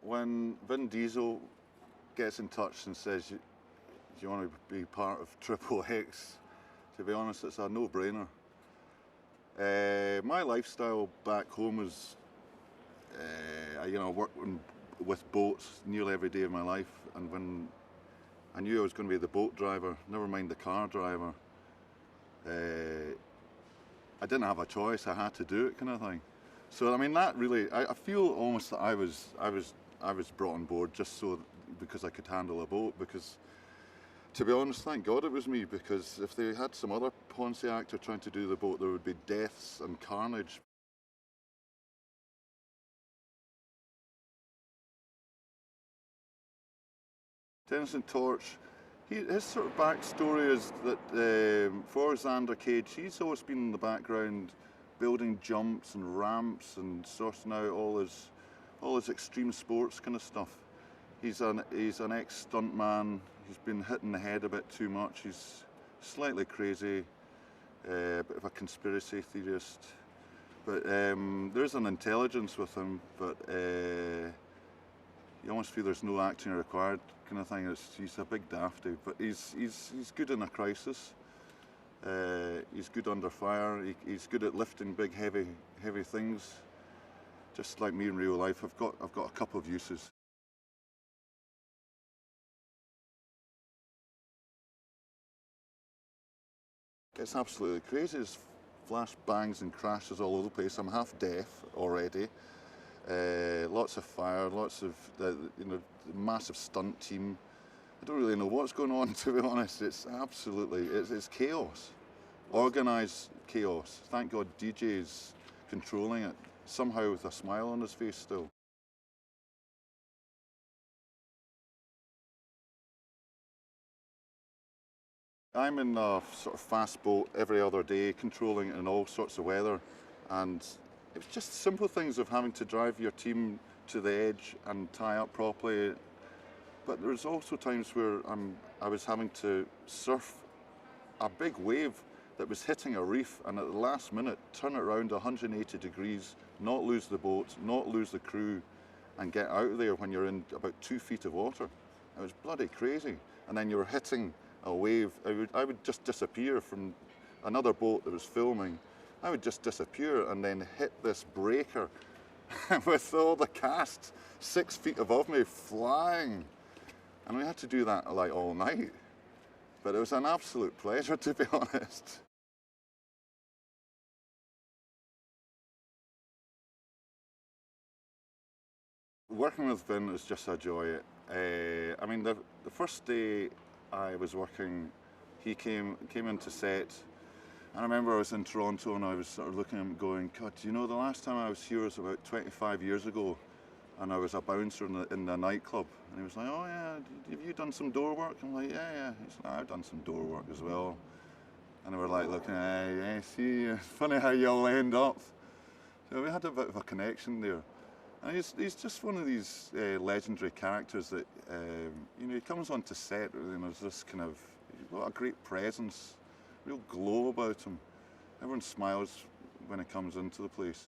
when Vin Diesel gets in touch and says, do you want to be part of XXX, to be honest, it's a no-brainer. My lifestyle back home was, working with boats nearly every day of my life, and when I knew I was going to be the boat driver, never mind the car driver, I didn't have a choice, I had to do it, kind of thing. So I mean, that really, I feel almost that I was brought on board just so because I could handle a boat, because to be honest, thank God it was me, because if they had some other Ponzi actor trying to do the boat, there would be deaths and carnage. Tennyson Torch, his sort of backstory is that for Xander Cage, he's always been in the background building jumps and ramps and sorting out all his extreme sports kind of stuff. He's an ex-stuntman. He's been hit in the head a bit too much. He's slightly crazy, a bit of a conspiracy theorist. But there's an intelligence with him, but you almost feel there's no acting required kind of thing. He's a big dafty, but he's good in a crisis. He's good under fire. He's good at lifting big, heavy things. Just like me in real life, I've got a couple of uses. It's absolutely crazy. There's flash bangs and crashes all over the place. I'm half deaf already. Lots of fire, lots of massive stunt team. I don't really know what's going on, to be honest. It's absolutely, it's chaos. Organised chaos. Thank God DJ's controlling it, somehow with a smile on his face still. I'm in a sort of fast boat every other day, controlling it in all sorts of weather, and it's just simple things of having to drive your team to the edge and tie up properly. But there's also times where I was having to surf a big wave that was hitting a reef, and at the last minute turn it around 180 degrees, not lose the boat, not lose the crew, and get out of there when you're in about 2 feet of water. It was bloody crazy. And then you were hitting a wave. I would just disappear from another boat that was filming. I would just disappear and then hit this breaker with all the cast 6 feet above me flying. And we had to do that like all night. But it was an absolute pleasure, to be honest. Working with Vin is just a joy. I mean, the first day I was working, he came into set, and I remember I was in Toronto and I was sort of looking at him going, God, you know, the last time I was here was about 25 years ago, and I was a bouncer in the nightclub. And he was like, oh yeah, have you done some door work? I'm like, yeah. He's like, I've done some door work as well. And they were like looking, yeah, see, it's funny how you all end up. So we had a bit of a connection there. And he's just one of these legendary characters that, he comes onto set and there's this kind of, he's got a great presence, real glow about him. Everyone smiles when he comes into the place.